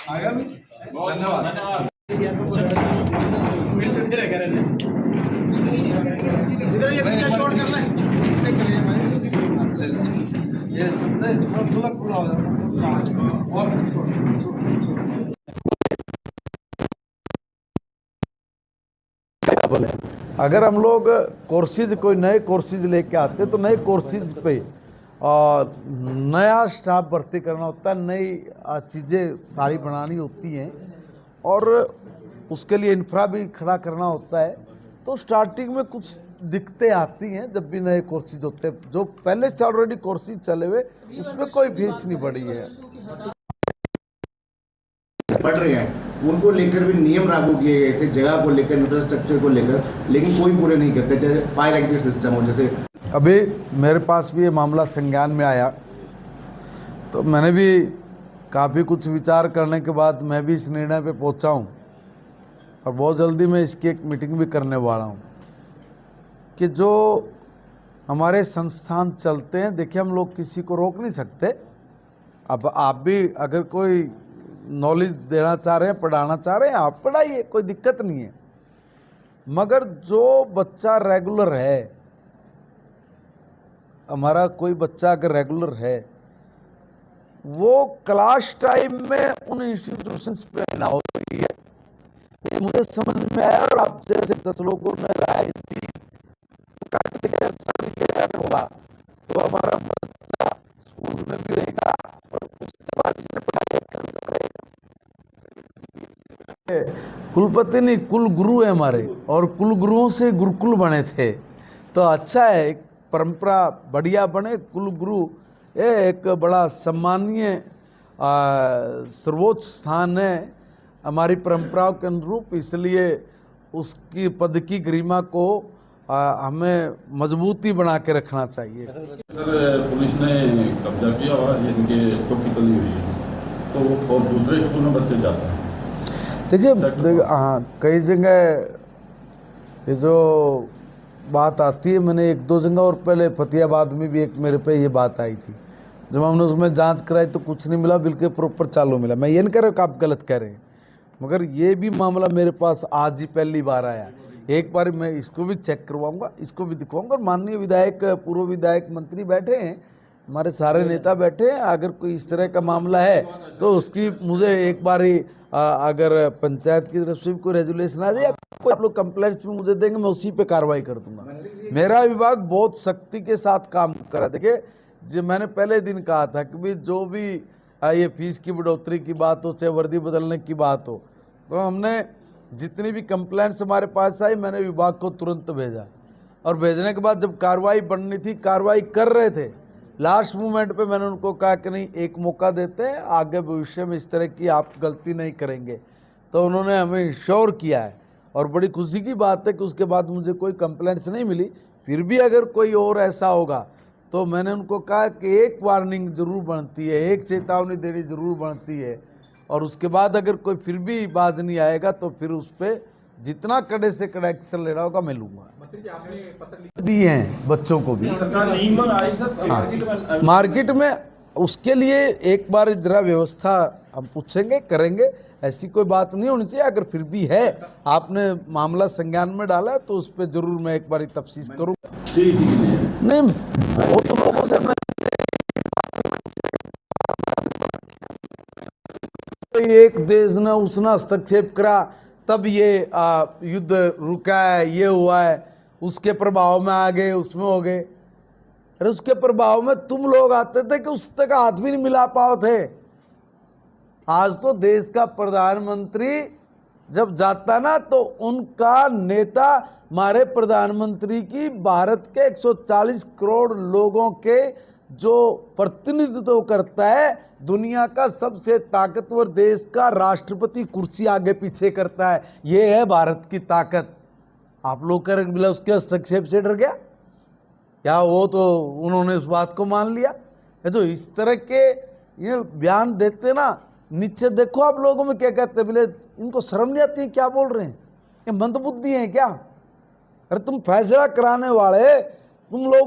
आएगा भी। धन्यवाद। जिधर ये पीछे शॉट करना है इससे करिए भाई। ये सब खुला खुला हो जाएगा और बोले अगर हम लोग कोर्सेज कोई नए कोर्सेज लेके आते तो नए कोर्सेज पे और नया स्टाफ भर्ती करना होता है, नई चीज़ें सारी बनानी होती हैं और उसके लिए इंफ्रा भी खड़ा करना होता है। तो स्टार्टिंग में कुछ दिक्कतें आती हैं जब भी नए कोर्सेज होते हैं। जो पहले से ऑलरेडी कोर्सेज चले हुए उसमें कोई फीस नहीं बढ़ी है। बढ़ रहे हैं उनको लेकर भी नियम लागू किए गए थे, जगह को लेकर, इंफ्रास्ट्रक्चर को लेकर, लेकिन कोई पूरे नहीं करते। जैसे फायर एग्जिट सिस्टम हो, जैसे अभी मेरे पास भी ये मामला संज्ञान में आया तो मैंने भी काफ़ी कुछ विचार करने के बाद मैं भी इस निर्णय पे पहुंचा हूं और बहुत जल्दी मैं इसकी एक मीटिंग भी करने वाला हूं कि जो हमारे संस्थान चलते हैं, देखिए हम लोग किसी को रोक नहीं सकते। अब आप भी अगर कोई नॉलेज देना चाह रहे हैं, पढ़ाना चाह रहे हैं, आप पढ़ाइए, कोई दिक्कत नहीं है। मगर जो बच्चा रेगुलर है, हमारा कोई बच्चा अगर रेगुलर है, वो क्लास टाइम में उन इंस्टीट्यूशंस पे ना हो रही है, ये मुझे समझ में आया। और आप जैसे 10 लोगों ने राय दी होगा तो हमारा बच्चा स्कूल में भी रहेगा और उसके बाद इसने पढ़ाई करेगा। कुलपति नहीं, कुल गुरु है हमारे, और कुल गुरुओं से गुरुकुल बने थे। तो अच्छा है, एक परंपरा बढ़िया बने। कुल गुरु ये एक बड़ा सम्मानीय सर्वोच्च स्थान है हमारी परंपराओं के अनुरूप, इसलिए उसकी पद की गरिमा को हमें मजबूती बना के रखना चाहिए। सर पुलिस ने कब्जा किया और इनके चौकी तली हुई है, तो और दूसरे स्कूल में बच्चे जाते हैं। देखिए हाँ, कई जगह ये जो बात आती है, मैंने 1-2 जगह और पहले फतेहाबाद में भी एक मेरे पे ये बात आई थी। जब हमने उसमें जांच कराई तो कुछ नहीं मिला, बिल्कुल प्रॉपर चालू मिला। मैं ये नहीं कह रहा कि आप गलत कह रहे हैं, मगर ये भी मामला मेरे पास आज ही पहली बार आया। एक बार मैं इसको भी चेक करवाऊंगा, इसको भी दिखवाऊंगा। और माननीय विधायक, पूर्व विधायक, मंत्री बैठे हैं, हमारे सारे नेता बैठे हैं। अगर कोई इस तरह का मामला है तो उसकी मुझे एक बार ही अगर पंचायत की तरफ से भी कोई रेजुलेशन आ जाए या कोई आप लोग कंप्लेंट्स भी मुझे देंगे, मैं उसी पे कार्रवाई कर दूंगा। मेरा विभाग बहुत सख्ती के साथ काम कर रहा है। देखिए, जो मैंने पहले दिन कहा था कि भी जो भी ये फीस की बढ़ोतरी की बात हो, चाहे वर्दी बदलने की बात हो, तो हमने जितनी भी कंप्लेंट्स हमारे पास आई, मैंने विभाग को तुरंत भेजा। और भेजने के बाद जब कार्रवाई बननी थी, कार्रवाई कर रहे थे, लास्ट मोमेंट पे मैंने उनको कहा कि नहीं, एक मौका देते हैं, आगे भविष्य में इस तरह की आप गलती नहीं करेंगे। तो उन्होंने हमें इंश्योर किया है और बड़ी खुशी की बात है कि उसके बाद मुझे कोई कंप्लेंट्स नहीं मिली। फिर भी अगर कोई और ऐसा होगा तो मैंने उनको कहा कि एक वार्निंग जरूर बनती है, एक चेतावनी देनी जरूर बनती है, और उसके बाद अगर कोई फिर भी बाज नहीं आएगा तो फिर उस पर जितना कड़े से कड़ा एक्शन लेना होगा मैं लूँगा। दिए हैं बच्चों को भी मार्केट में, उसके लिए एक बार जरा व्यवस्था हम पूछेंगे, करेंगे। ऐसी कोई बात नहीं होनी चाहिए। अगर फिर भी है, आपने मामला संज्ञान में डाला है, तो उस पर जरूर मैं एक बार तफ्तीश करूँगा। नहीं, वो तो लोगों से मैं एक देश ने उसने हस्तक्षेप करा तब ये युद्ध रुका है, ये हुआ है, उसके प्रभाव में आ गए, उसमें हो गए। अरे उसके प्रभाव में तुम लोग आते थे कि उस तक हाथ भी नहीं मिला पाओ थे। आज तो देश का प्रधानमंत्री जब जाता ना, तो उनका नेता हमारे प्रधानमंत्री की भारत के 140 करोड़ लोगों के जो प्रतिनिधित्व करता है, दुनिया का सबसे ताकतवर देश का राष्ट्रपति कुर्सी आगे पीछे करता है। ये है भारत की ताकत। आप लोग कर मिला उसके हस्तक्षेप से डर गया, या वो तो उन्होंने उस बात को मान लिया। ये तो इस तरह के ये बयान देते ना, नीचे देखो आप लोगों में क्या कहते हैं, बोले इनको शर्म नहीं आती है, क्या बोल रहे हैं, ये मंदबुद्धि हैं क्या? अरे तुम फैसला कराने वाले, तुम लोग